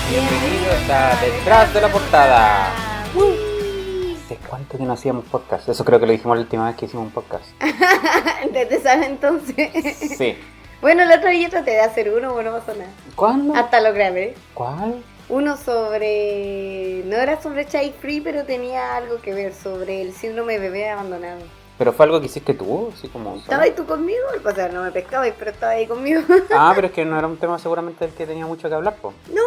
Bienvenidos a Detrás de la Portada. ¿Hace cuánto que no hacíamos podcast? Eso creo que lo dijimos la última vez que hicimos un podcast. ¿Desde esa entonces? Sí. Bueno, la otra vez yo traté de hacer uno, pero no pasó nada. ¿Cuándo? Hasta lo grabé. ¿Cuál? Uno sobre... No era sobre Child Free, pero tenía algo que ver sobre el síndrome de bebé abandonado. ¿Pero fue algo que hiciste tú? Así como... ¿Estabas ahí tú conmigo? O sea, no me pescabas, pero estabas ahí conmigo. Ah, pero es que no era un tema seguramente del que tenía mucho que hablar, pues. No.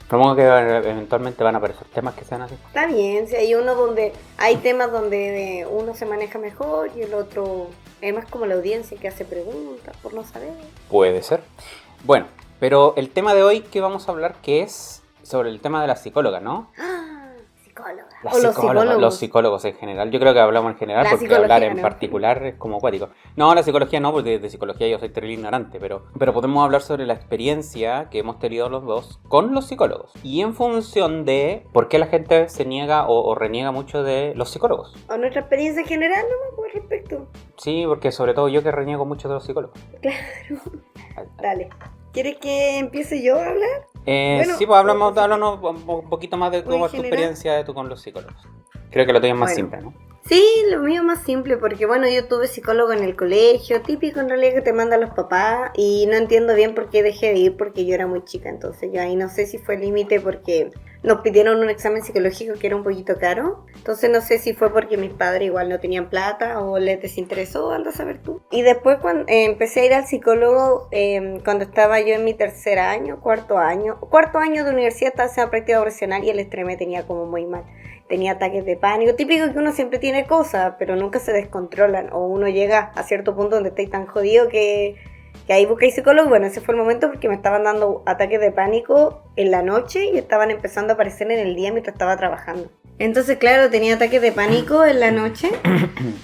Supongo que eventualmente van a aparecer temas que sean así. Está bien, si hay uno donde... Hay temas donde uno se maneja mejor y el otro... Es más como la audiencia que hace preguntas por no saber. Puede ser. Bueno, pero el tema de hoy que vamos a hablar que es sobre el tema de la psicóloga, ¿no? Psicóloga. Los psicólogos en general. Yo creo que hablamos en general porque hablar en particular es como acuático. No, la psicología no, porque de psicología yo soy terrible ignorante, pero podemos hablar sobre la experiencia que hemos tenido los dos con los psicólogos. Y en función de por qué la gente se niega o reniega mucho de los psicólogos. O nuestra experiencia en general, ¿no? Al respecto. Sí, porque sobre todo yo que reniego mucho de los psicólogos. Claro. Dale. ¿Quieres que empiece yo a hablar? Bueno, sí, pues háblanos un poquito más de cómo es tu experiencia con los psicólogos. Creo que lo tuyo es más simple, ¿no? Sí, lo mío es más simple porque, bueno, yo tuve psicólogo en el colegio, típico en realidad que te mandan los papás, y no entiendo bien por qué dejé de ir porque yo era muy chica, entonces yo ahí no sé si fue límite porque nos pidieron un examen psicológico que era un poquito caro, entonces no sé si fue porque mis padres igual no tenían plata o les desinteresó, anda a saber tú. Y después cuando empecé a ir al psicólogo, cuando estaba yo en mi cuarto año de universidad, estaba haciendo práctica profesional y el estrés me tenía como muy mal. Tenía ataques de pánico, típico que uno siempre tiene cosas, pero nunca se descontrolan, o uno llega a cierto punto donde estáis tan jodido que ahí buscáis psicólogo. Bueno, ese fue el momento porque me estaban dando ataques de pánico en la noche y estaban empezando a aparecer en el día mientras estaba trabajando. Entonces, claro, tenía ataques de pánico en la noche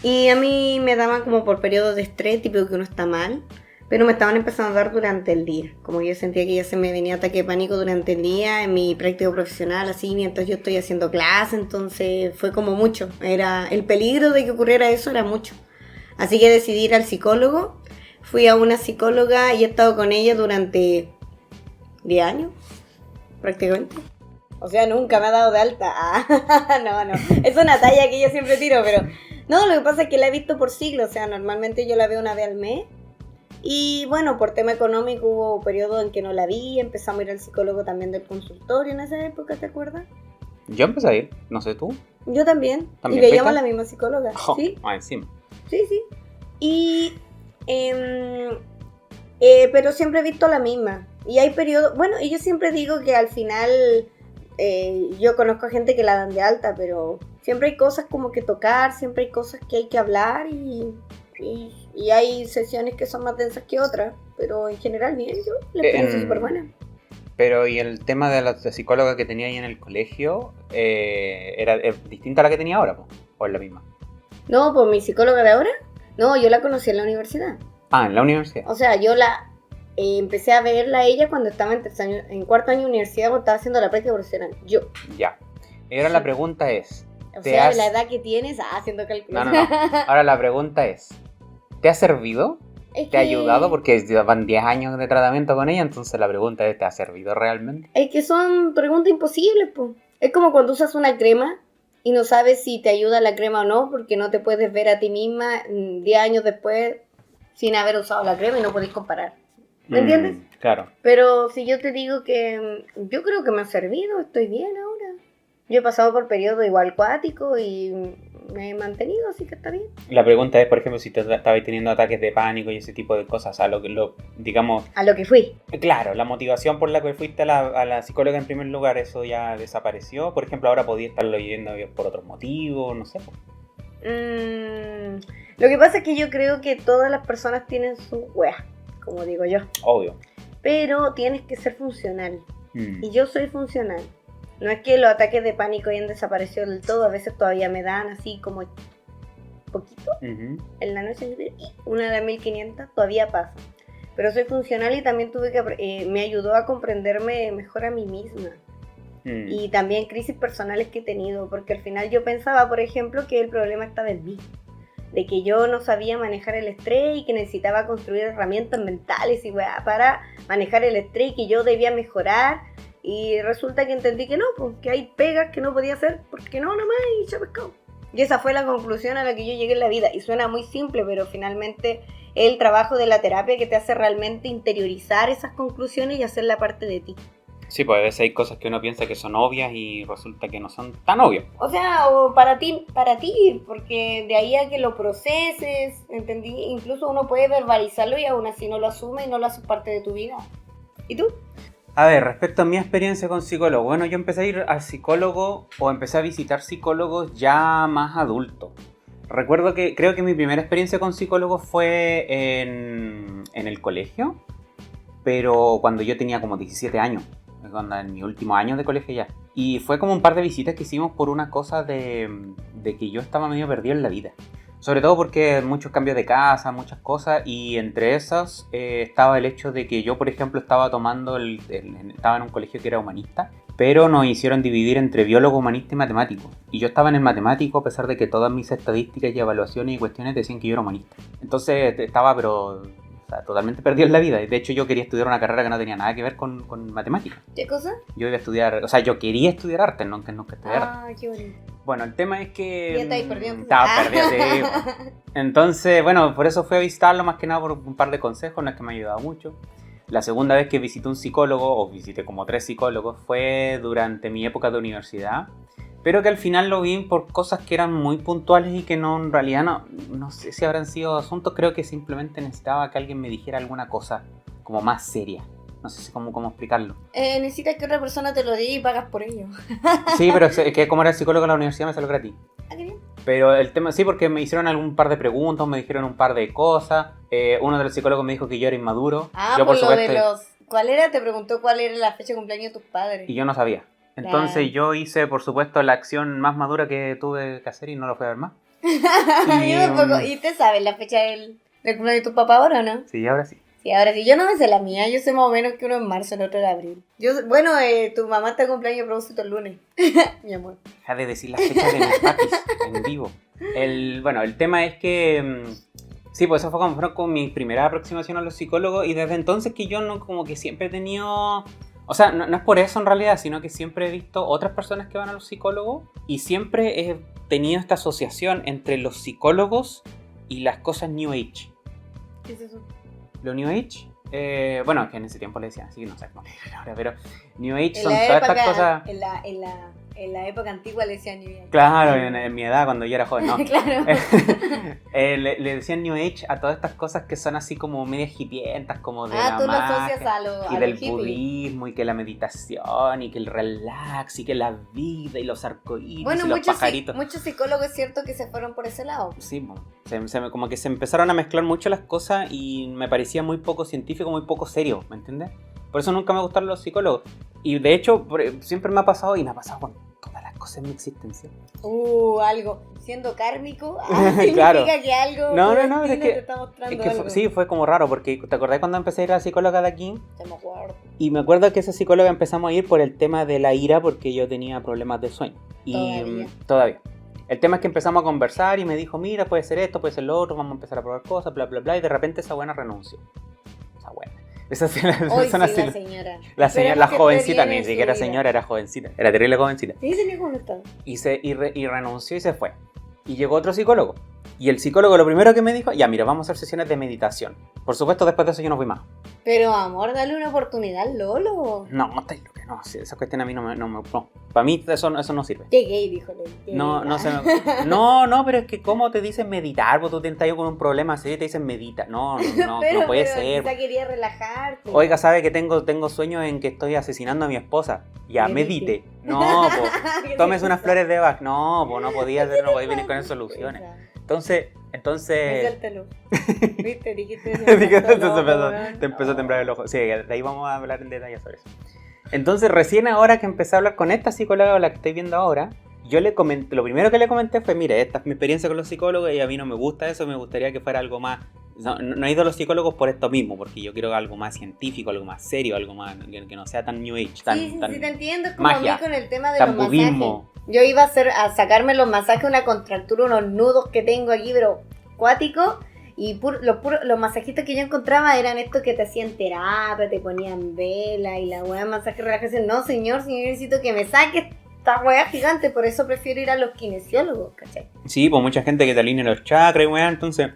y a mí me daban como por periodos de estrés, típico que uno está mal, pero me estaban empezando a dar durante el día. Como yo sentía que ya se me venía ataque de pánico durante el día en mi práctica profesional, así mientras yo estoy haciendo clase, entonces fue como mucho. Era el peligro de que ocurriera eso era mucho. Así que decidí ir al psicólogo. Fui a una psicóloga y he estado con ella durante 10 años, prácticamente. O sea, nunca me ha dado de alta. No. Es una talla que yo siempre tiro, pero... No, lo que pasa es que la he visto por siglos. O sea, normalmente yo la veo una vez al mes. Y bueno, por tema económico hubo periodo en que no la vi. Empezamos a ir al psicólogo también del consultorio en esa época, ¿te acuerdas? Yo empecé a ir, no sé tú. Yo también. ¿También y veíamos a la misma psicóloga. Oh, ¿Sí? Encima. Sí. Y... pero siempre he visto la misma. Y hay periodos... Bueno, y yo siempre digo que al final... yo conozco a gente que la dan de alta, pero siempre hay cosas como que tocar, siempre hay cosas que hay que hablar y hay sesiones que son más densas que otras, pero en general bien, yo la experiencia es súper buena. Pero ¿y el tema de la psicóloga que tenía ahí en el colegio era distinta a la que tenía ahora, o es la misma? No, pues mi psicóloga de ahora, no, yo la conocí en la universidad. Ah, en la universidad. O sea, yo la empecé a verla a ella cuando estaba en cuarto año de universidad, cuando estaba haciendo la práctica profesional, yo. Ya. Y ahora la pregunta es... O sea, la edad que tienes, haciendo cálculos. No. Ahora la pregunta es, ¿te ha servido? ¿Te ha ayudado? Porque van 10 años de tratamiento con ella, entonces la pregunta es, ¿te ha servido realmente? Es que son preguntas imposibles, pues. Es como cuando usas una crema y no sabes si te ayuda la crema o no, porque no te puedes ver a ti misma 10 años después sin haber usado la crema y no podéis comparar. ¿Me entiendes? Claro. Pero si yo te digo que yo creo que me ha servido, estoy bien ahora. Yo he pasado por periodos igual cuáticos y me he mantenido, así que está bien. La pregunta es, por ejemplo, si te estabas teniendo ataques de pánico y ese tipo de cosas, digamos... A lo que fui. Claro, la motivación por la que fuiste a la psicóloga en primer lugar, ¿eso ya desapareció? Por ejemplo, ahora podías estarlo yendo por otros motivos, no sé. Lo que pasa es que yo creo que todas las personas tienen su wea, como digo yo. Obvio. Pero tienes que ser funcional. Y yo soy funcional. No es que los ataques de pánico hayan desaparecido del todo, a veces todavía me dan así como poquito en la noche, una de 1500 todavía pasa. Pero soy funcional y también me ayudó a comprenderme mejor a mí misma. Y también crisis personales que he tenido, porque al final yo pensaba, por ejemplo, que el problema estaba en mí. De que yo no sabía manejar el estrés y que necesitaba construir herramientas mentales y para manejar el estrés y que yo debía mejorar. Y resulta que entendí que no, pues, que hay pegas que no podía hacer porque no, nomás, y se pescó. Y esa fue la conclusión a la que yo llegué en la vida. Y suena muy simple, pero finalmente es el trabajo de la terapia que te hace realmente interiorizar esas conclusiones y hacerla parte de ti. Sí, pues a veces hay cosas que uno piensa que son obvias y resulta que no son tan obvias. O sea, o para ti, porque de ahí a que lo proceses, ¿entendí? Incluso uno puede verbalizarlo y aún así no lo asume y no lo hace parte de tu vida. ¿Y tú? A ver, respecto a mi experiencia con psicólogo, bueno, yo empecé a ir al psicólogo o empecé a visitar psicólogos ya más adultos. Recuerdo que creo que mi primera experiencia con psicólogos fue en el colegio, pero cuando yo tenía como 17 años, en mi último año de colegio ya. Y fue como un par de visitas que hicimos por una cosa de que yo estaba medio perdido en la vida. Sobre todo porque muchos cambios de casa, muchas cosas, y entre esas estaba el hecho de que yo, por ejemplo, estaba tomando estaba en un colegio que era humanista, pero nos hicieron dividir entre biólogo, humanista y matemático. Y yo estaba en el matemático a pesar de que todas mis estadísticas y evaluaciones y cuestiones decían que yo era humanista. Entonces estaba, pero totalmente perdido en la vida. De hecho, yo quería estudiar una carrera que no tenía nada que ver con matemáticas. ¿Qué cosa? Yo iba a estudiar, o sea, yo quería estudiar arte, no que estudiar arte. Ah, qué bonito. Bueno, el tema es que... Ya estáis perdido. Estaba perdido, sí. Entonces, bueno, por eso fui a visitarlo más que nada por un par de consejos, no es que me ha ayudado mucho. La segunda vez que visité un psicólogo, o visité como 3 psicólogos, fue durante mi época de universidad. Pero que al final lo vi por cosas que eran muy puntuales y que no, en realidad no sé si habrán sido asuntos. Creo que simplemente necesitaba que alguien me dijera alguna cosa como más seria. No sé cómo explicarlo. Necesitas que otra persona te lo diga y pagas por ello. Sí, pero es que como era psicólogo en la universidad me salió gratis. ¿Ah, qué bien? Pero el tema, sí, porque me hicieron algún par de preguntas, me dijeron un par de cosas. Uno de los psicólogos me dijo que yo era inmaduro. Ah, yo, por lo de los... ¿Cuál era? Te preguntó cuál era la fecha de cumpleaños de tus padres. Y yo no sabía. Entonces yo hice, por supuesto, la acción más madura que tuve que hacer y no lo fui a ver más. ¿Y te sabes la fecha del cumpleaños de tu papá ahora o no? Sí, ahora sí. Sí, ahora sí. Yo no me sé la mía. Yo sé más o menos que uno en marzo, el otro en abril. Bueno, tu mamá está de cumpleaños a propósito el lunes. Mi amor. Deja de decir las fechas de mis papis en vivo. El tema es que... Sí, pues eso fue con mi primera aproximación a los psicólogos. Y desde entonces que yo no, como que siempre he tenido... O sea, no es por eso en realidad, sino que siempre he visto otras personas que van a los psicólogos y siempre he tenido esta asociación entre los psicólogos y las cosas New Age. ¿Qué es eso? Lo New Age, bueno, que en ese tiempo le decían así, no sé cómo le digan ahora, pero New Age son todas estas cosas... En la época antigua le decían New Age. Claro, en mi edad, cuando yo era joven, no. Claro. Le decían New Age a todas estas cosas que son así como medias hippietas, como de la tú lo magia, asocias a y lo del hippie. budismo, y que la meditación, y que el relax, y que la vida, y los arcoíris, bueno, y los pajaritos. Muchos psicólogos es cierto que se fueron por ese lado. Sí, como que se empezaron a mezclar mucho las cosas y me parecía muy poco científico, muy poco serio, ¿me entiendes? Por eso nunca me gustaron los psicólogos. Y de hecho, siempre me ha pasado, y me ha pasado con todas las cosas en mi existencia. Algo. Siendo kármico, claro. significa que algo No, es que, te está mostrando algo. Sí, fue como raro, porque ¿te acordás cuando empecé a ir a la psicóloga de aquí? Te me acuerdo. Y me acuerdo que esa psicóloga empezamos a ir por el tema de la ira, porque yo tenía problemas de sueño. Y todavía. El tema es que empezamos a conversar y me dijo, mira, puede ser esto, puede ser lo otro, vamos a empezar a probar cosas, bla, bla, bla. Y de repente esa buena renunció. Esa buena. Esa la señora. La señora, la jovencita, ni siquiera señora, era jovencita. Era terrible jovencita. Sí, señor, ¿cómo está? Y renunció y se fue. Y llegó otro psicólogo. Y el psicólogo lo primero que me dijo, ya mira, vamos a hacer sesiones de meditación. Por supuesto, después de eso yo no fui más. Pero amor, dale una oportunidad, Lolo. No, estáis loca, no, esa cuestión a mí no. Para mí eso no sirve. Qué gay, dijo. No, pero es que ¿cómo te dicen meditar? Vos tú te estás con un problema así y te dicen medita. No puede ser. Quizá quería relajarte. Oiga, sabe que tengo sueños en que estoy asinando a mi esposa. Ya, medite. No, pues, tómese unas flores de Bach. No, pues no podía venir con esas soluciones. Entonces... ¿Viste? Dijiste te empezó a temblar el ojo. Sí, de ahí vamos a hablar en detalle sobre eso. Entonces, recién ahora que empecé a hablar con esta psicóloga, la que estoy viendo ahora, yo le comenté, lo primero que le comenté fue, mire, esta es mi experiencia con los psicólogos y a mí no me gusta eso, me gustaría que fuera algo más... No he ido a los psicólogos por esto mismo, porque yo quiero algo más científico, algo más serio, algo más que no sea tan New Age, tan sí, te entiendo, es como magia, a mí con el tema de tan los budismo. masajes. Yo iba a sacarme los masajes, una contractura, unos nudos que tengo aquí, pero cuático, Y los masajistas que yo encontraba eran estos que te hacían terapia, te ponían vela y la weá, masaje de relajación. No, señor, necesito que me saque esta weá gigante, por eso prefiero ir a los kinesiólogos, ¿cachai? Sí, pues mucha gente que te alinea los chakras y weá, entonces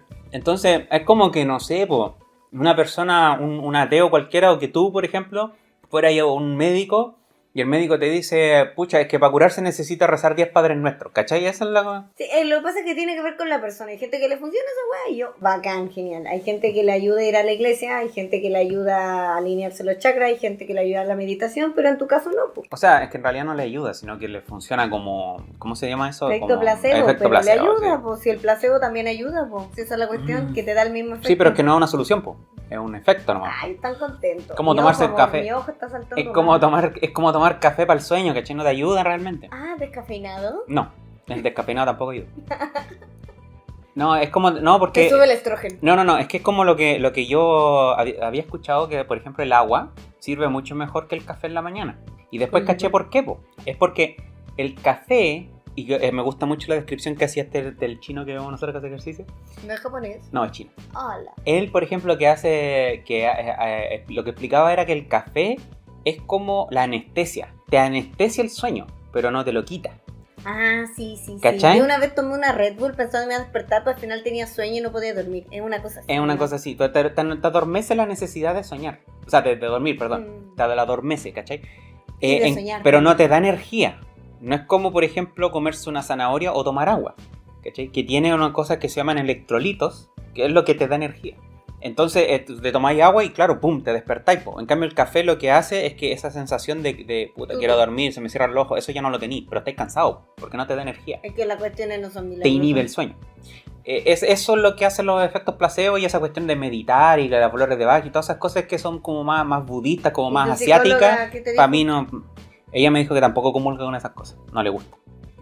es como que, no sé, pues, una persona, un ateo cualquiera, o que tú, por ejemplo, fuera ahí un médico, y el médico te dice, pucha, es que para curarse necesita rezar 10 Padres Nuestros, ¿cachai? Esa es la... Sí, lo que pasa es que tiene que ver con la persona. Hay gente que le funciona esa weá y yo, bacán, genial. Hay gente que le ayuda a ir a la iglesia, hay gente que le ayuda a alinearse los chakras, hay gente que le ayuda a la meditación, pero en tu caso no, pues. O sea, es que en realidad no le ayuda, sino que le funciona como... ¿Cómo se llama eso? Efecto como... placebo, efecto pero placebo, le ayuda, sí. pues si el placebo también ayuda, pues. Si esa es la cuestión, que te da el mismo efecto. Sí, pero es que no es una solución, pues. Es un efecto nomás. Ay, están contentos. Como tomarse el café. Mi ojo está saltando. Es como tomar café para el sueño, ¿cachai? No te ayuda realmente. Ah, ¿descafeinado? No, el descafeinado tampoco ayuda. No, es como... No, porque... Te sube el estrógeno. No, es que es como lo que yo había escuchado, que por ejemplo el agua sirve mucho mejor que el café en la mañana. Y después caché por qué, po. Es porque el café, y me gusta mucho la descripción que hacía del chino que vemos nosotros que hace ejercicio. ¿No es japonés? No, es chino. Hola. Él, por ejemplo, lo que explicaba era que el café es como la anestesia. Te anestesia el sueño, pero no te lo quita. Ah, sí. ¿Cachai? Yo una vez tomé una Red Bull pensando que me iba a despertar, pero al final tenía sueño y no podía dormir. Es una cosa así. Es una cosa así. Te adormece la necesidad de soñar. O sea, de dormir, perdón. Te la adormece, ¿cachai? De soñar. Pero no te da energía. No es como, por ejemplo, comerse una zanahoria o tomar agua, ¿cachai? Que tiene una cosa que se llaman electrolitos, que es lo que te da energía. Entonces, te tomáis agua y claro, pum, te despertáis, po. En cambio, el café lo que hace es que esa sensación de puta, quiero dormir, se me cierran los ojos, eso ya no lo tenéis, pero estáis cansados, porque no te da energía. Es que las cuestiones no son milagrosas. Te inhibe el sueño. Eso es lo que hacen los efectos placebo y esa cuestión de meditar y las flores de Bach y todas esas cosas que son como más budistas, como más asiáticas. Para mí no... Ella me dijo que tampoco comulga con esas cosas, no le gusta.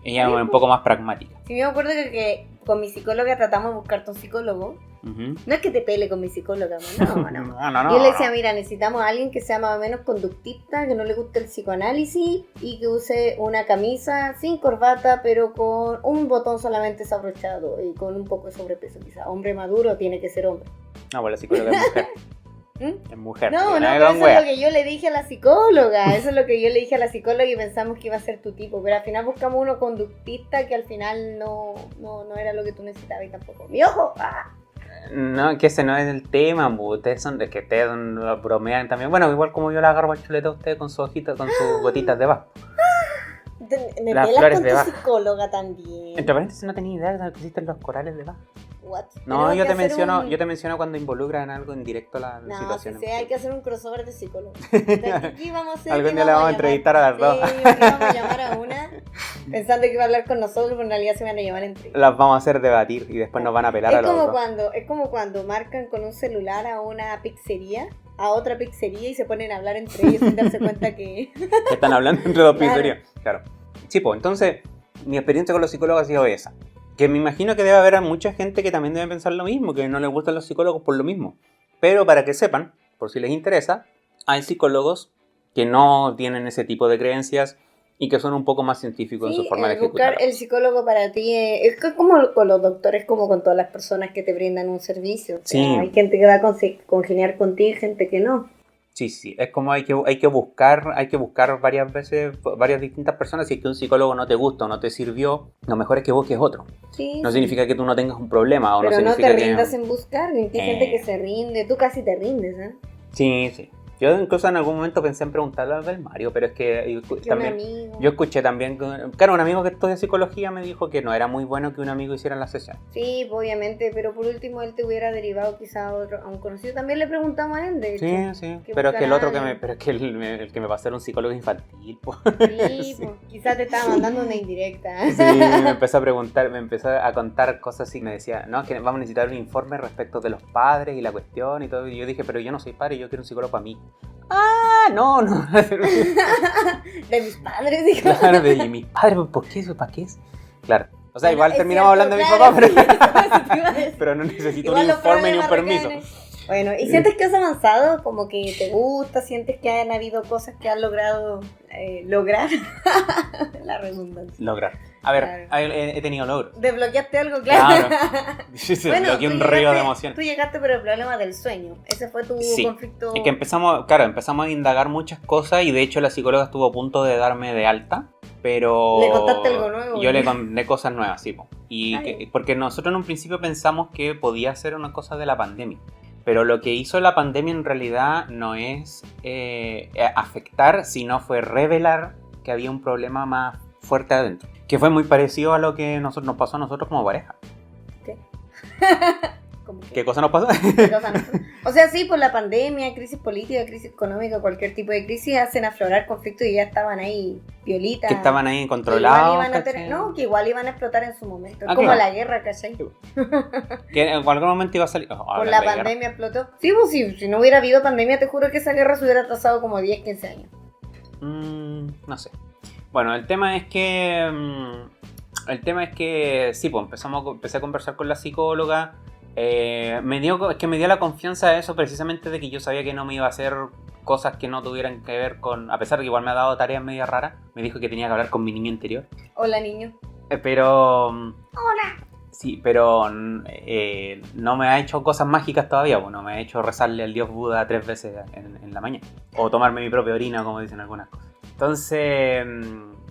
Ella es un poco más pragmática. Sí, me acuerdo que con mi psicóloga tratamos de buscarte un psicólogo. Uh-huh. No es que te pele con mi psicóloga, no. No. Yo le decía, mira, necesitamos a alguien que sea más o menos conductista, que no le guste el psicoanálisis y que use una camisa sin corbata, pero con un botón solamente desabrochado y con un poco de sobrepeso quizá. Hombre maduro tiene que ser hombre. No, pues la psicóloga es mujer. Es mujer. No, pero eso es lo que yo le dije a la psicóloga. Eso es lo que yo le dije a la psicóloga y pensamos que iba a ser tu tipo. Pero al final buscamos uno conductista que al final no era lo que tú necesitabas y tampoco. ¡Mi ojo! ¡Ah! No, que ese no es el tema, ustedes son de que ustedes bromean también. Bueno, igual como yo la agarro al chuleta a usted con su hojita, con sus gotitas de Bach. Me Las pelas flores con de tu Bach. psicóloga también. Entre paréntesis, no tenía idea de que existen los corales de Bach. What? No, yo te menciono cuando involucran algo en directo a la situación. Sí, hay que hacer un crossover de psicólogos. Aquí vamos a hacer. Algún día la vamos a entrevistar a las dos. Sí, vamos a llamar a una pensando que iba a hablar con nosotros, pero en realidad se van a llamar entre ellos. Las vamos a hacer debatir y después nos van a pelar a los dos. Es como cuando marcan con un celular a una pizzería, a otra pizzería y se ponen a hablar entre ellos sin darse cuenta que están hablando entre dos pizzerías. Claro. Sí, pues entonces mi experiencia con los psicólogos ha sido esa. Que me imagino que debe haber mucha gente que también debe pensar lo mismo, que no les gustan los psicólogos por lo mismo. Pero para que sepan, por si les interesa, hay psicólogos que no tienen ese tipo de creencias y que son un poco más científicos en su forma de ejecutar. Buscar el psicólogo para ti es como con los doctores, como con todas las personas que te brindan un servicio. O sea, sí. Hay gente que va a congeniar contigo y gente que no. Sí, es como hay que buscar varias veces, varias distintas personas. Si es que un psicólogo no te gusta o no te sirvió, lo mejor es que busques otro. Sí, no significa que tú no tengas un problema. Pero no no significa te rindas en buscar, hay gente que se rinde, tú casi te rindes, ¿eh? Sí. Yo incluso en algún momento pensé en preguntarle al del Mario, pero es que yo escuché también, claro, un amigo que estudia psicología me dijo que no era muy bueno que un amigo hiciera la sesión. Sí, obviamente, pero por último él te hubiera derivado quizá a un conocido. También le preguntamos a él, de hecho. Sí, pero es que el otro el que me va a ser un psicólogo infantil. Po. Sí, pues, quizás te estaba mandando una indirecta. Sí, me empezó a preguntar, me empezó a contar cosas así, me decía, no, es que vamos a necesitar un informe respecto de los padres y la cuestión y todo, y yo dije, pero yo no soy padre, yo quiero un psicólogo para mí. Ah, no. De mis padres, dijo. Claro, de mis padres, ¿por qué eso? ¿Para qué es? Claro. O sea, igual terminamos hablando de mi claro, papá, pero no necesito igual un informe ni un permiso. Bueno, ¿y sientes que has avanzado? Como que te gusta, sientes que han habido cosas que has logrado lograr. La redundancia. Lograr. A ver, Claro. he tenido logros. ¿Desbloqueaste algo? Claro. Sí, se Bueno, bloqueó tú un río de llegaste- emoción. Tú llegaste por el problema del sueño. Ese fue tu Sí. conflicto. Es que empezamos a indagar muchas cosas y de hecho la psicóloga estuvo a punto de darme de alta, pero ¿Le contaste algo nuevo? yo le conté cosas nuevas, sí, po. Y Ay. porque nosotros en un principio pensamos que podía ser una cosa de la pandemia, pero lo que hizo la pandemia en realidad no es afectar, sino fue revelar que había un problema más fuerte adentro, que fue muy parecido a lo que nos pasó a nosotros como pareja. ¿Qué? ¿Cómo que? ¿Qué cosa nos pasó? ¿Qué cosa no? O sea, sí, por la pandemia, crisis política, crisis económica, cualquier tipo de crisis hacen aflorar conflictos y ya estaban ahí violitas. Que estaban ahí Que controlados. igual iban a ¿cachai? no, que igual iban a explotar en su momento. Ah, Como claro. la guerra, ¿cachai? Que en algún momento iba a salir. Por la pandemia explotó. Sí, pues sí, si no hubiera habido pandemia, te juro que esa guerra se hubiera atrasado como 10, 15 años. No sé. Bueno, el tema es que. Sí, pues empecé a conversar con la psicóloga. Me dio la confianza de eso precisamente de que yo sabía que no me iba a hacer cosas que no tuvieran que ver con. A pesar de que igual me ha dado tareas medio raras, me dijo que tenía que hablar con mi niño interior. Hola, niño. Pero. Hola. Sí, pero no me ha hecho cosas mágicas todavía. Bueno, me ha hecho rezarle al dios Buda 3 veces en la mañana. O tomarme mi propia orina, como dicen algunas cosas. Entonces,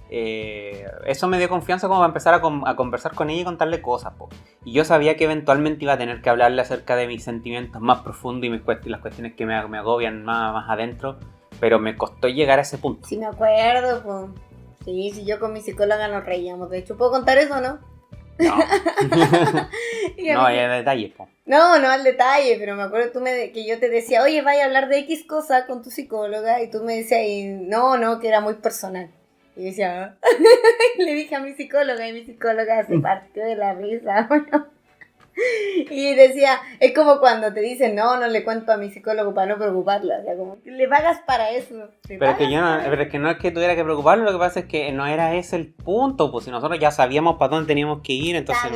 eso me dio confianza como para empezar a conversar con ella y contarle cosas, po. Y yo sabía que eventualmente iba a tener que hablarle acerca de mis sentimientos más profundos y las cuestiones que me agobian más adentro. Pero me costó llegar a ese punto. Sí, me acuerdo, pues. Sí, yo con mi psicóloga nos reíamos. De hecho, ¿puedo contar eso o no? No, Y a no mí- hay detalles, po. No al detalle, pero me acuerdo que yo te decía, oye, vaya a hablar de X cosa con tu psicóloga, y tú me decías, no, que era muy personal. Y yo decía, "Ah". Y le dije a mi psicóloga, y mi psicóloga se partió de la risa, bueno. Y decía, es como cuando te dicen, no le cuento a mi psicólogo para no preocuparla, o sea, como, le pagas para eso. Pero es que no es que tuviera que preocuparlo, lo que pasa es que no era ese el punto, pues si nosotros ya sabíamos para dónde teníamos que ir, entonces...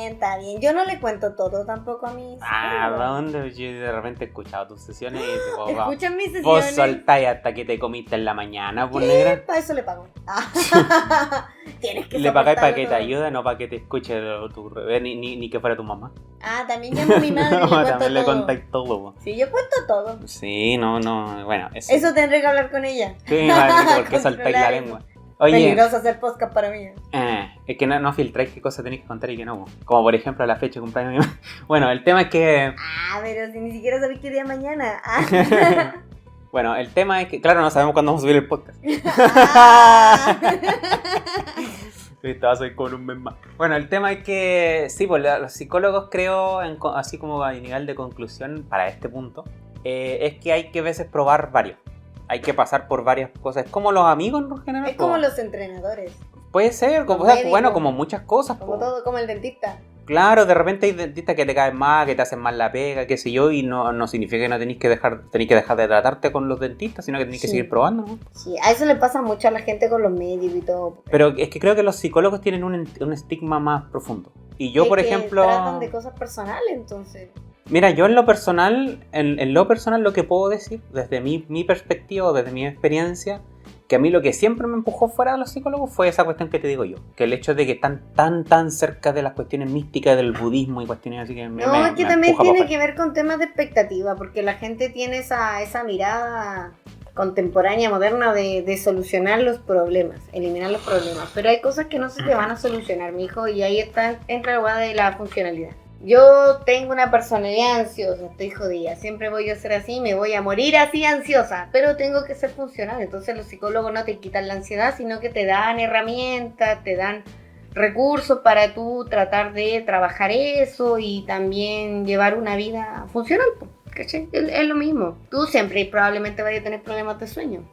Está bien, yo no le cuento todo tampoco a mi ¿para psicóloga. dónde? Yo de repente he escuchado tus sesiones y digo, Escuchan mis sesiones. vos soltáis hasta que te comiste en la mañana, pues negra. Para eso le pago. Tienes que Le pagáis para que te soportarlo todo. ayude, no para que te escuche tu ni que fuera tu mamá. Ah, también llamo a mi madre y le No, cuento también le todo. contáis todo, pues. Sí, yo cuento todo. Sí, no, bueno, Eso tendré que hablar con ella. Sí, madre, ¿por qué saltáis la Controlar lengua? eso. Oye, Peligroso hacer podcast para mí. es que no filtráis qué cosas tenéis que contar y qué no. Como por ejemplo la fecha de cumpleaños de mi mamá. Bueno, el tema es que... Ah, pero si ni siquiera sabéis qué día es mañana. Ah. Bueno, el tema es que... Claro, no sabemos cuándo vamos a subir el podcast. Ah. Estaba soy con un mes más. Bueno, el tema es que... Sí, pues los psicólogos creo, así como a nivel de conclusión para este punto, es que hay que a veces probar varios. Hay que pasar por varias cosas. Es como los amigos en general. Es como los entrenadores. Puede ser, como, Los médicos. bueno, como muchas cosas. Como po. todo, como el dentista. Claro, de repente hay dentistas que te caen mal, que te hacen mal la pega, qué sé yo, y no significa que no tenéis que dejar de tratarte con los dentistas, sino que tenéis que Sí. seguir probando, ¿no? Sí, a eso le pasa mucho a la gente con los médicos y todo. Pero es que creo que los psicólogos tienen un estigma más profundo. Y yo, Es por que ejemplo... tratan de cosas personales, entonces. Mira, yo en lo personal, lo que puedo decir, desde mi perspectiva, desde mi experiencia, que a mí lo que siempre me empujó fuera de los psicólogos fue esa cuestión que te digo yo. Que el hecho de que están tan cerca de las cuestiones místicas del budismo y cuestiones así que No, es que me también empuja tiene para que ver con temas de expectativa, porque la gente tiene esa mirada contemporánea, moderna, de solucionar los problemas, eliminar los problemas. Pero hay cosas que no se te van a solucionar, mijo, y ahí entra la hueá de la funcionalidad. Yo tengo una personalidad ansiosa, estoy jodida, siempre voy a ser así, me voy a morir así ansiosa, pero tengo que ser funcional. Entonces los psicólogos no te quitan la ansiedad, sino que te dan herramientas, te dan recursos para tú tratar de trabajar eso y también llevar una vida funcional, ¿cachai? Es lo mismo. Tú siempre probablemente vayas a tener problemas de sueño.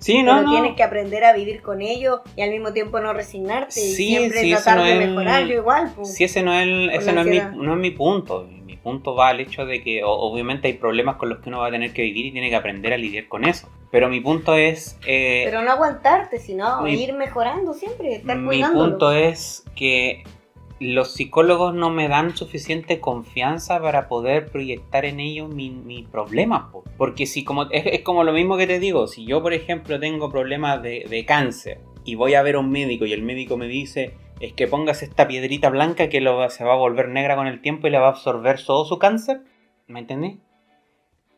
Sí, Pero no. tienes que aprender a vivir con ello y al mismo tiempo no resignarte y Sí, siempre sí, eso tratar no de es- mejorar, yo igual. Pues. Sí, ese no es, Con ese la no es, mi, ansiedad. no es mi punto. Mi punto va al hecho de que obviamente hay problemas con los que uno va a tener que vivir y tiene que aprender a lidiar con eso. Pero mi punto es... Pero no aguantarte, sino mi- ir mejorando siempre, estar mi cuidándolo. punto es que los psicólogos no me dan suficiente confianza para poder proyectar en ellos mi problema, porque si como es como lo mismo que te digo, si yo por ejemplo tengo problemas de cáncer y voy a ver a un médico y el médico me dice es que pongas esta piedrita blanca que se va a volver negra con el tiempo y le va a absorber todo su cáncer, ¿me entendí?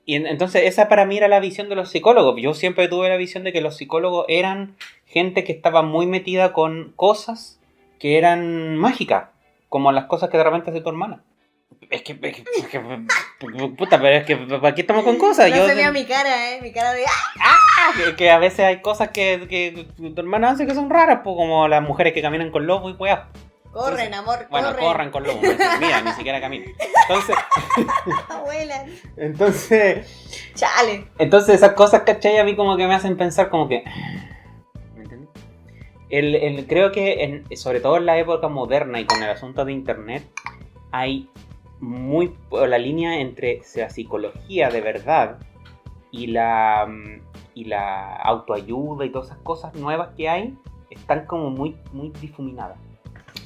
Y entonces esa para mí era la visión de los psicólogos. Yo siempre tuve la visión de que los psicólogos eran gente que estaba muy metida con cosas que eran mágicas, como las cosas que de repente hace tu hermana. Puta, pero es que aquí estamos con cosas. No se vea mi cara, mi cara de que a veces hay cosas que tu hermana hace que son raras, pues, como las mujeres que caminan con lobos y weá. Corren, amor, bueno, corran con lobos, mira, ni siquiera caminan. Entonces, abuela. Entonces, chale. Entonces esas cosas, ¿cachai? A mí como que me hacen pensar como que, ¿me entiendes? Creo que sobre todo en la época moderna y con el asunto de internet hay la línea entre la psicología de verdad y la autoayuda y todas esas cosas nuevas que hay están como muy difuminadas.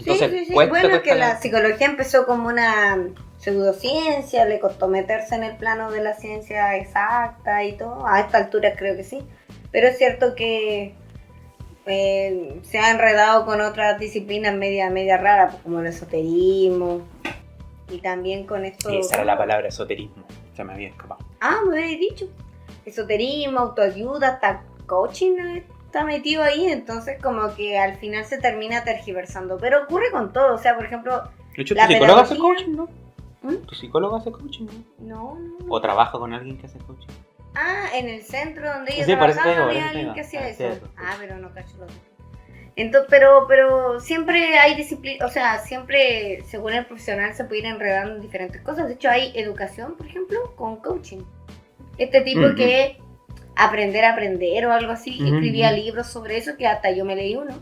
Entonces, sí. Bueno, que la psicología empezó como una pseudociencia, le costó meterse en el plano de la ciencia exacta y todo. A esta altura creo que sí. Pero es cierto que se ha enredado con otras disciplinas media raras, pues, como el esoterismo. Y también con esto... Esa era la palabra, esoterismo. Se me había escapado. Me habéis dicho. Esoterismo, autoayuda, hasta coaching está metido ahí, entonces como que al final se termina tergiversando. Pero ocurre con todo, o sea, por ejemplo... De hecho, ¿tu psicólogo hace coaching, no? ¿Tu psicólogo hace coaching, no? No. ¿O trabaja con alguien que hace coaching? En el centro donde ella sí, trabajaba había alguien que hacía eso. Pero no cacho lo que... Entonces, pero siempre hay disciplina, o sea, siempre según el profesional se puede ir enredando en diferentes cosas. De hecho, hay educación, por ejemplo, con coaching. Este tipo que aprender a aprender o algo así, escribía libros sobre eso, que hasta yo me leí uno.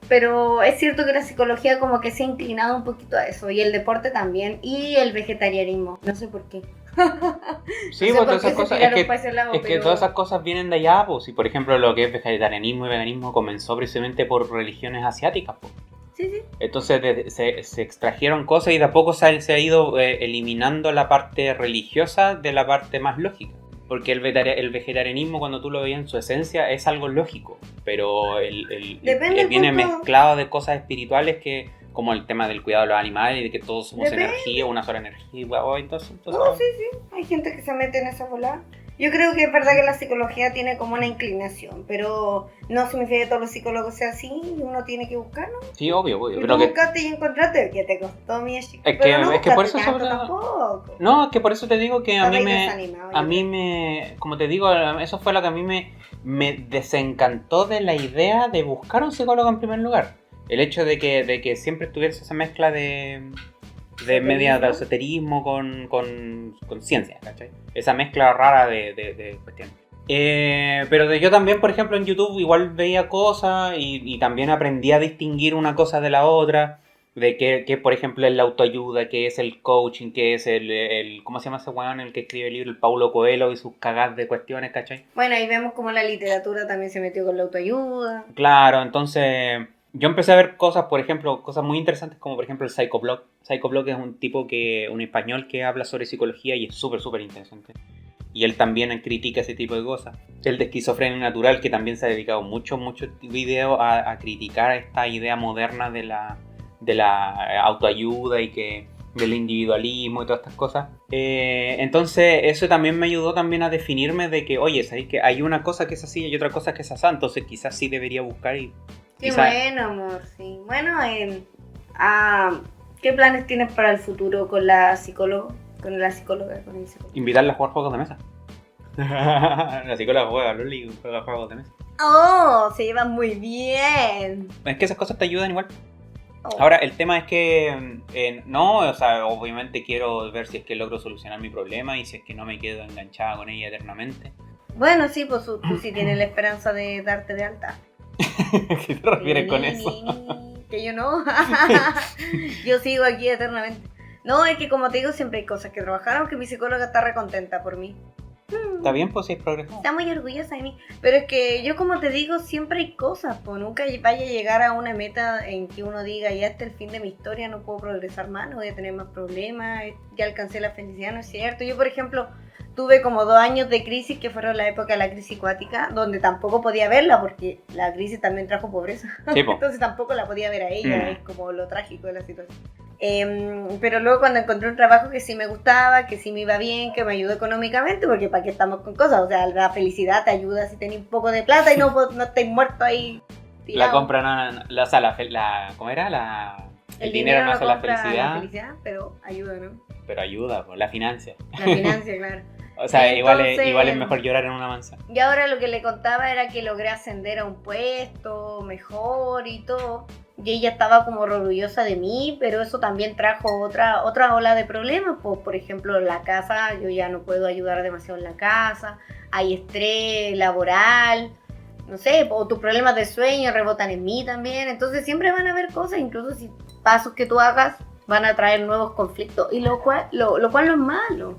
Pero es cierto que la psicología como que se ha inclinado un poquito a eso, y el deporte también, y el vegetarianismo, no sé por qué. Sí, pues todas esas cosas, que todas esas cosas vienen de allá, pues, y por ejemplo lo que es vegetarianismo y veganismo comenzó precisamente por religiones asiáticas, pues. Sí. Entonces se extrajeron cosas y de a poco se ha ido eliminando la parte religiosa de la parte más lógica. Porque el vegetarianismo, cuando tú lo veías en su esencia, es algo lógico, pero viene mezclado de cosas espirituales que, como el tema del cuidado de los animales y de que todos somos energía, una sola energía, entonces... No, sí, hay gente que se mete en esa bola. Yo creo que es verdad que la psicología tiene como una inclinación, pero no significa que todos los psicólogos sean así, uno tiene que buscar, ¿no? Sí, obvio. Pero buscaste y encontraste, que te costó mi chica. Es que por eso No, es que por eso te digo que a mí me, como te digo, eso fue lo que a mí me desencantó de la idea de buscar un psicólogo en primer lugar. El hecho de que siempre tuviese esa mezcla de media de esoterismo con ciencia, ¿cachai? Esa mezcla rara de cuestiones. Pero yo también, por ejemplo, en YouTube igual veía cosas y también aprendí a distinguir una cosa de la otra, de que por ejemplo, es la autoayuda, que es el coaching, que es el ¿cómo se llama ese weón? El que escribe el libro, el Paulo Coelho y sus cagadas de cuestiones, ¿cachai? Bueno, ahí vemos como la literatura también se metió con la autoayuda. Claro, entonces... Yo empecé a ver cosas, por ejemplo, cosas muy interesantes como por ejemplo el Psychoblog. Psychoblog es un español que habla sobre psicología y es súper interesante. Y él también critica ese tipo de cosas. El de Esquizofrenia Natural, que también se ha dedicado mucho video a criticar esta idea moderna de la autoayuda y del individualismo y todas estas cosas. Entonces eso también me ayudó también a definirme de que, oye, ¿sabes que hay una cosa que es así y otra cosa que es así? Entonces quizás sí debería buscar y... Qué bueno, amor, sí. Bueno, ¿qué planes tienes para el futuro con la psicóloga? Con el psicólogo. Invitarla a jugar juegos de mesa. La psicóloga juega juegos de mesa. ¡Oh! Se llevan muy bien. Es que esas cosas te ayudan igual. Ahora, el tema es que obviamente quiero ver si es que logro solucionar mi problema y si es que no me quedo enganchada con ella eternamente. Bueno, sí, pues tú sí tienes la esperanza de darte de alta. ¿Qué te refieres con eso? Que yo no. Yo sigo aquí eternamente. No, es que como te digo, siempre hay cosas que trabajar, aunque mi psicóloga está recontenta por mí. Está bien, pues sí, es progreso. Está muy orgullosa de mí. Pero es que yo, como te digo, siempre hay cosas, pues nunca vaya a llegar a una meta en que uno diga, ya hasta el fin de mi historia, no puedo progresar más, no voy a tener más problemas, ya alcancé la felicidad, no es cierto. Yo, por ejemplo, tuve como 2 años de crisis que fueron la época de la crisis cuática, donde tampoco podía verla porque la crisis también trajo pobreza. Sí, Entonces tampoco la podía ver a ella, es como lo trágico de la situación. Pero luego cuando encontré un trabajo que sí me gustaba, que sí me iba bien, que me ayudó económicamente, porque para qué estamos con cosas, o sea, la felicidad te ayuda si tenés un poco de plata y no estés muerto ahí tirado. La compra no, o sea, ¿cómo era? El dinero no hace la felicidad, pero ayuda, ¿no? Pero ayuda, pues, la financia. La financia, claro. O sea, Entonces, igual es mejor llorar en una manzana. Y ahora lo que le contaba era que logré ascender a un puesto mejor y todo. Y ella estaba como orgullosa de mí, pero eso también trajo otra ola de problemas. Pues, por ejemplo, la casa, yo ya no puedo ayudar demasiado en la casa. Hay estrés laboral, no sé, o tus problemas de sueño rebotan en mí también. Entonces siempre van a haber cosas, incluso si pasos que tú hagas van a traer nuevos conflictos. Y lo cual no es malo.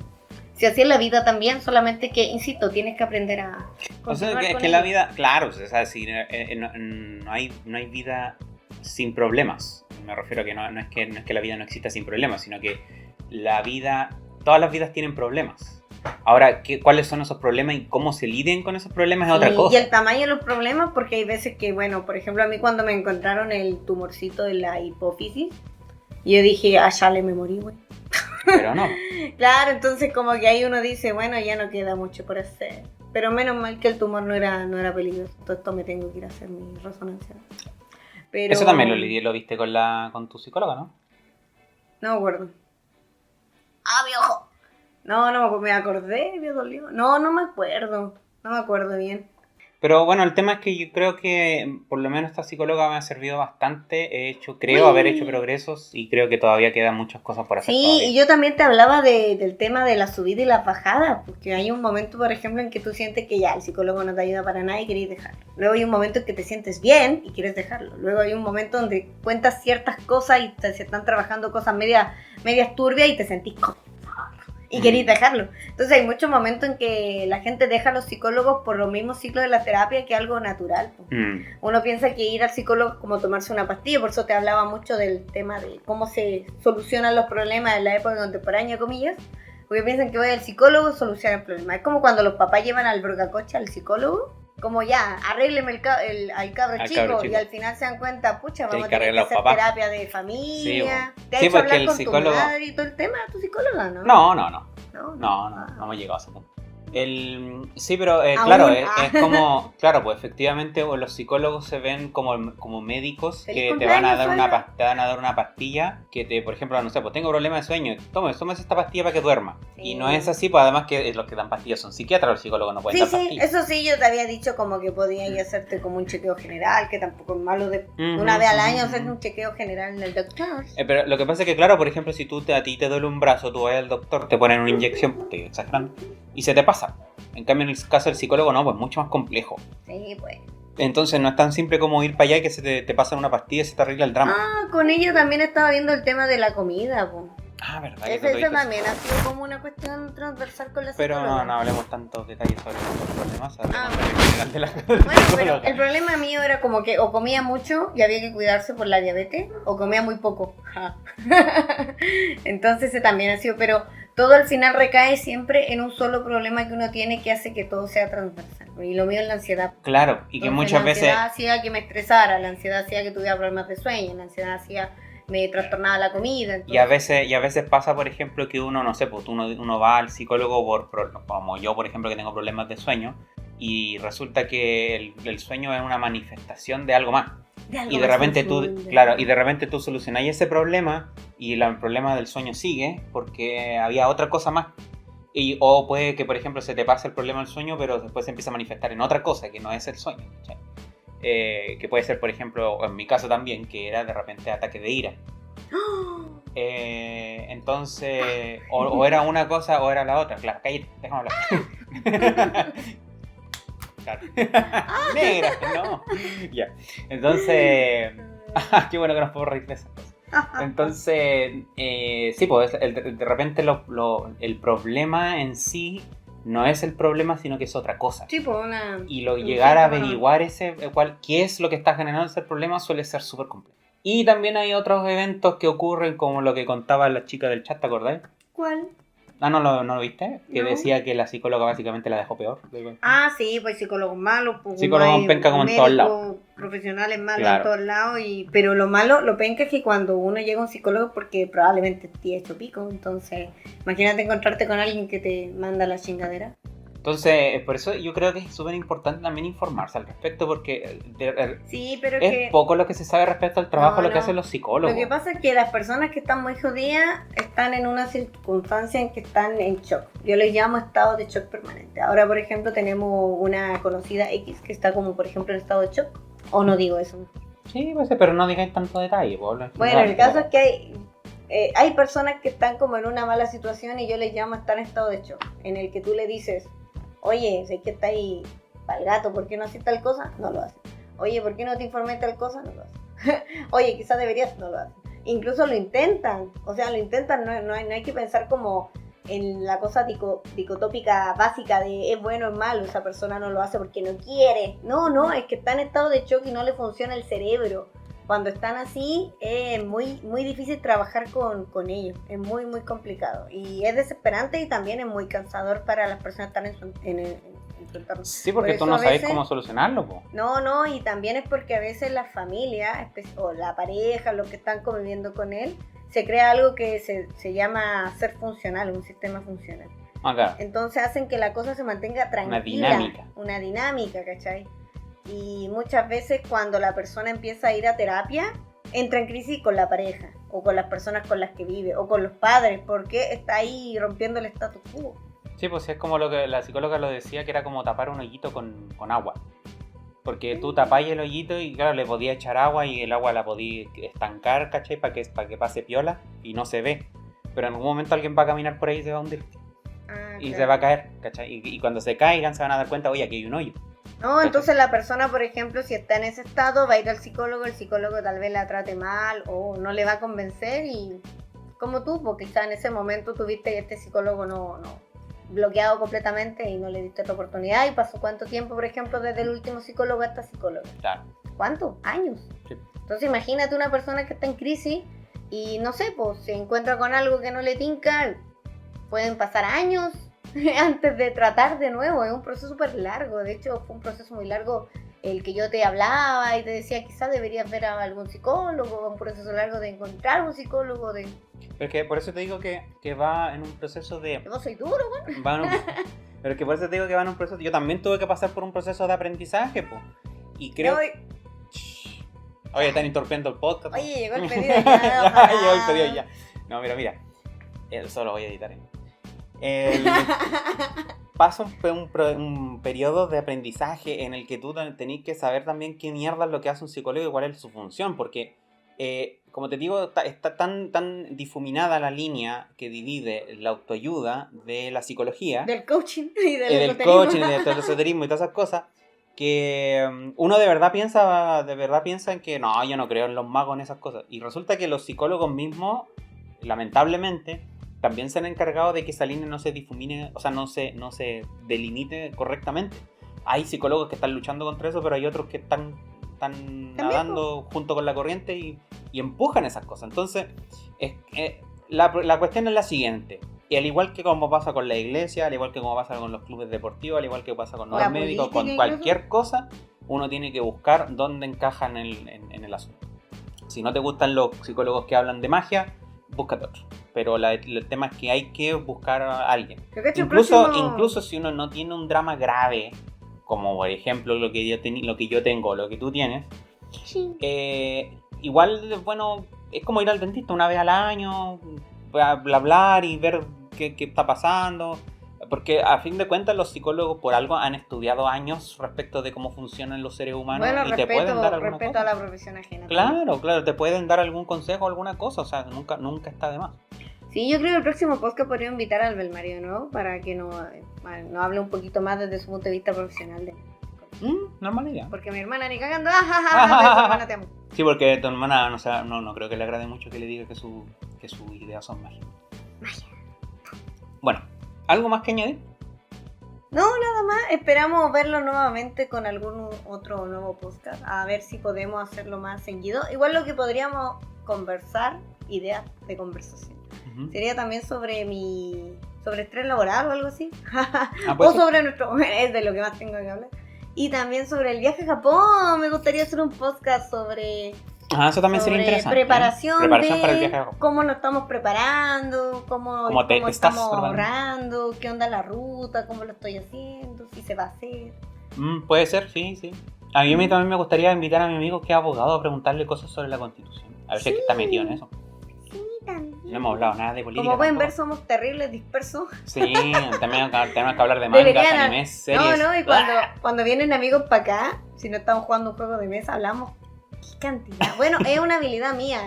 Si así es la vida también, solamente que, insisto, tienes que aprender a... O sea, que la vida, claro, o sea, si, no hay vida sin problemas. Me refiero a que no es que la vida no exista sin problemas, sino que todas las vidas tienen problemas. Ahora, ¿cuáles son esos problemas y cómo se liden con esos problemas es otra cosa? Y el tamaño de los problemas, porque hay veces que, bueno, por ejemplo, a mí cuando me encontraron el tumorcito de la hipófisis, yo dije, ya me morí, güey. Pero no. Claro, entonces como que ahí uno dice, bueno, ya no queda mucho por hacer. Pero menos mal que el tumor no era peligroso. Todo esto me tengo que ir a hacer mi resonancia. Pero... Eso también lo viste con tu psicóloga, ¿no? No me acuerdo. Mi ojo. No me acordé, me dolió. No me acuerdo. No me acuerdo bien. Pero bueno, el tema es que yo creo que por lo menos esta psicóloga me ha servido bastante. Creo haber hecho progresos y creo que todavía quedan muchas cosas por hacer. Sí, todavía. Y yo también te hablaba del tema de la subida y la bajada, porque hay un momento, por ejemplo, en que tú sientes que ya el psicólogo no te ayuda para nada y querés dejarlo. Luego hay un momento en que te sientes bien y quieres dejarlo. Luego hay un momento donde cuentas ciertas cosas y se están trabajando cosas medias turbias y te sentís cómodo. Y queréis dejarlo. Entonces hay muchos momentos en que la gente deja a los psicólogos por los mismos ciclos de la terapia, que es algo natural. Uno piensa que ir al psicólogo es como tomarse una pastilla, por eso te hablaba mucho del tema de cómo se solucionan los problemas en la época contemporánea, comillas, porque piensan que voy al psicólogo y soluciona el problema. Es como cuando los papás llevan al brocacoche al psicólogo, como ya, arrégleme al cabro chico, y al final se dan cuenta, pucha, vamos a tener que hacer terapia de familia. Sí, ¿Te ha hecho hablar con psicólogo... tu madre y todo el tema, tu psicóloga, no? No hemos llegado a ese punto. Sí, pero claro, es como, claro, pues efectivamente los psicólogos se ven como médicos que te van a dar una pastilla que por ejemplo, no sé, pues tengo problemas de sueño, tomes esta pastilla para que duerma. Sí. Y no es así, pues además que los que dan pastillas son psiquiatras, los psicólogos no pueden dar pastillas. Eso sí, yo te había dicho como que podías hacerte como un chequeo general, que tampoco es malo una vez al año hacer un chequeo general en el doctor. Pero lo que pasa es que, claro, por ejemplo, si a ti te duele un brazo, tú vas al doctor, te ponen una inyección, estoy exagerando, y se te pasa. En cambio, en el caso del psicólogo, no, pues mucho más complejo. Sí, pues. Entonces no es tan simple como ir para allá y que se te pasan una pastilla y se te arregla el drama. Con ella también estaba viendo el tema de la comida, pues. Verdad. Eso también ha sido como una cuestión transversal con la psicóloga. Pero no hablemos tantos detalles sobre los problemas. Bueno, pero el problema mío era como que o comía mucho y había que cuidarse por la diabetes, o comía muy poco. Entonces ese también ha sido, pero todo al final recae siempre en un solo problema que uno tiene que hace que todo sea transversal. Y lo mío es la ansiedad. Claro, y que muchas veces... La ansiedad hacía que me estresara, la ansiedad hacía que tuviera problemas de sueño, la ansiedad hacía... me trastornaba la comida. Entonces... Y a veces pasa, por ejemplo, que uno, no sé, pues uno va al psicólogo como yo, por ejemplo, que tengo problemas de sueño, y resulta que el sueño es una manifestación de algo más. Y de repente tú solucionas ese problema y el problema del sueño sigue porque había otra cosa más. O puede que, por ejemplo, se te pase el problema del sueño, pero después se empieza a manifestar en otra cosa que no es el sueño. Que puede ser, por ejemplo, en mi caso también, que era de repente ataque de ira. Entonces, o era una cosa o era la otra. Claro, cállate, déjame hablar. Claro. Negra, no. Ya. Entonces, qué bueno que nos podemos reír de esas cosas. Entonces, sí, pues de repente el problema en sí no es el problema, sino que es otra cosa. Sí, pues y llegar a averiguar qué es lo que está generando ese problema suele ser súper complejo. Y también hay otros eventos que ocurren, como lo que contaba la chica del chat, ¿te acordáis? ¿Cuál? ¿No lo viste? Que No. decía que la psicóloga básicamente la dejó peor. Ah, sí, pues psicólogos malos, pues Psicólogos penca como en todos lados. médicos profesionales malos Claro. en todos lados, pero lo malo, lo penca es que cuando uno llega a un psicólogo porque probablemente te ha hecho pico, entonces imagínate encontrarte con alguien que te manda la chingadera. Entonces, por eso yo creo que es súper importante también informarse al respecto, porque Sí, pero es poco lo que se sabe respecto al trabajo No, lo que no. hacen los psicólogos. Lo que pasa es que las personas que están muy jodidas están en una circunstancia en que están en shock. Yo les llamo estado de shock permanente. Ahora, por ejemplo, tenemos una conocida X que está como, por ejemplo, en estado de shock. O no digo eso. Sí, pues, pero no digáis tanto detalle. Bueno, el caso es que hay personas que están como en una mala situación y yo les llamo estar en estado de shock. En el que tú le dices, oye, sé que está ahí para el gato, ¿por qué no haces tal cosa? No lo haces. Oye, ¿por qué no te informé tal cosa? No lo haces. Oye, quizás deberías, no lo haces. Incluso lo intentan, no hay que pensar como en la cosa dicotópica básica de es bueno o es malo, esa persona no lo hace porque no quiere. No, es que está en estado de shock y no le funciona el cerebro. Cuando están así es muy, muy difícil trabajar con ellos, es muy, muy complicado. Y es desesperante y también es muy cansador para las personas que están en su entorno. Sí, porque Por tú eso no a sabes veces- cómo solucionarlo, po. No, y también es porque a veces la familia, o la pareja, los que están conviviendo con él, se crea algo que se llama ser funcional, un sistema funcional. Acá. Entonces hacen que la cosa se mantenga tranquila. Una dinámica, ¿cachai? Y muchas veces cuando la persona empieza a ir a terapia, entra en crisis con la pareja, o con las personas con las que vive, o con los padres, porque está ahí rompiendo el status quo. Sí, pues es como lo que la psicóloga lo decía, que era como tapar un hoyito con agua. Porque tú tapáis el hoyito y claro, le podías echar agua y el agua la podías estancar, ¿cachai? Para que pase piola y no se ve. Pero en algún momento alguien va a caminar por ahí y se va a hundir. Y se va a caer, ¿cachai? Y cuando se caigan se van a dar cuenta, oye, aquí hay un hoyo. No, entonces la persona, por ejemplo, si está en ese estado, va a ir al psicólogo, el psicólogo tal vez la trate mal o no le va a convencer y como tú, porque quizá en ese momento tuviste que este psicólogo no bloqueado completamente y no le diste otra oportunidad y pasó cuánto tiempo, por ejemplo, desde el último psicólogo a esta psicóloga. Claro. ¿Cuánto? Años. Sí. Entonces imagínate una persona que está en crisis y no sé, pues se encuentra con algo que no le tinca, pueden pasar años antes de tratar de nuevo, es un proceso súper largo, de hecho fue un proceso muy largo el que yo te hablaba y te decía quizás deberías ver a algún psicólogo, un proceso largo de encontrar un psicólogo, Pero es que por eso te digo que va en un proceso de... Yo soy duro, güey. Pero es que por eso te digo que va en un proceso... Yo también tuve que pasar por un proceso de aprendizaje, pues. Y creo... Oye, están interrumpiendo el podcast. Oye, llegó el pedido ya. Llegó el pedido ya. No, mira. Eso lo voy a editar. Pasa un periodo de aprendizaje en el que tú tenés que saber también qué mierda es lo que hace un psicólogo y cuál es su función, porque como te digo, está tan difuminada la línea que divide la autoayuda de la psicología, del coaching y del coaching y del esoterismo y todas esas cosas, que uno de verdad piensa en que no, yo no creo en los magos, en esas cosas, y resulta que los psicólogos mismos, lamentablemente, también se han encargado de que esa línea no se difumine, o sea, no se delimite correctamente. Hay psicólogos que están luchando contra eso, pero hay otros que están nadando junto con la corriente y empujan esas cosas. Entonces, la cuestión es la siguiente. Y al igual que como pasa con la iglesia, al igual que como pasa con los clubes deportivos, al igual que pasa con los médicos, con cualquier cosa, uno tiene que buscar dónde encaja en el asunto. Si no te gustan los psicólogos que hablan de magia, búscate otro. Pero el tema es que hay que buscar a alguien. Incluso si uno no tiene un drama grave, como por ejemplo lo que yo tengo, lo que tú tienes, sí. Igual, bueno, es como ir al dentista una vez al año, hablar y ver qué está pasando. Porque a fin de cuentas los psicólogos por algo han estudiado años respecto de cómo funcionan los seres humanos y te pueden dar alguna cosa. A la profesión ajena. Claro, te pueden dar algún consejo o alguna cosa, o sea, nunca está de más. Sí, yo creo que el próximo podcast podría invitar al Belmario, ¿no? Para que nos hable un poquito más desde su punto de vista profesional. Normal idea. Porque mi hermana ni cagando, hermana te amo. Sí, porque tu hermana no creo que le agrade mucho que le diga que sus ideas son magia. Bueno, ¿algo más que añadir? No, nada más. Esperamos verlo nuevamente con algún otro nuevo podcast. A ver si podemos hacerlo más seguido. Igual lo que podríamos conversar, ideas de conversación, sería también sobre sobre estrés laboral o algo así. Pues o sobre nuestro... Es de lo que más tengo que hablar. Y también sobre el viaje a Japón. Me gustaría hacer un podcast sobre... eso también sería interesante. Preparación para el viaje a Japón. Cómo nos estamos preparando, cómo estamos ahorrando, qué onda la ruta, cómo lo estoy haciendo, si se va a hacer. Puede ser, sí. A mí también me gustaría invitar a mi amigo que es abogado a preguntarle cosas sobre la Constitución. A ver si es que está metido en eso. Sí, también. No hemos hablado nada de política. Como pueden ver, somos terribles dispersos. Sí, también tenemos que hablar de mangas, animes, series. No, y cuando vienen amigos para acá, si no estamos jugando un juego de mesa, hablamos. ¿Qué cantidad? Bueno, es una habilidad mía,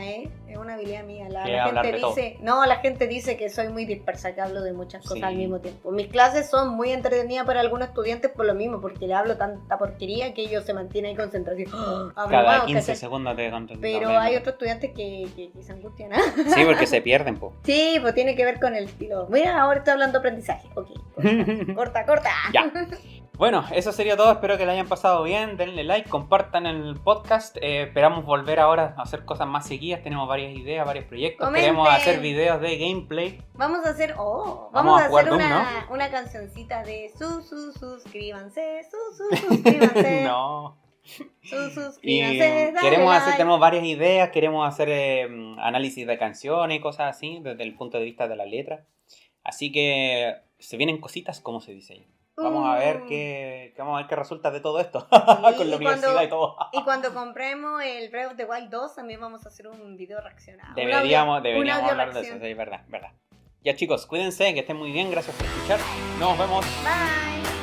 Es una habilidad mía. La gente dice, la gente dice que soy muy dispersa, que hablo de muchas cosas al mismo tiempo. Mis clases son muy entretenidas para algunos estudiantes por lo mismo, porque le hablo tanta porquería que ellos se mantienen en concentración. Cada 15 segundos te concentras. Pero hay otros estudiantes que se angustian. Sí, porque se pierden, po. Sí, pues tiene que ver con el estilo. Mira, ahora estoy hablando de aprendizaje. Ok, corta. Ya. Bueno, eso sería todo, espero que lo hayan pasado bien, denle like, compartan el podcast, esperamos volver ahora a hacer cosas más seguidas, tenemos varias ideas, varios proyectos, queremos hacer videos de gameplay. Vamos a hacer, vamos a hacer Doom, una cancioncita de suscríbanse, suscríbanse. No. Suscríbanse, tenemos varias ideas, queremos hacer análisis de canciones y cosas así, desde el punto de vista de la letra, así que se vienen cositas, como se dice ahí. Vamos a ver qué resulta de todo esto. Sí, con la universidad y todo. Y cuando compremos el Breath of the Wild 2 también vamos a hacer un video reaccionado. Deberíamos hablar de eso, sí, verdad. Ya chicos, cuídense, que estén muy bien, gracias por escuchar. Nos vemos. Bye.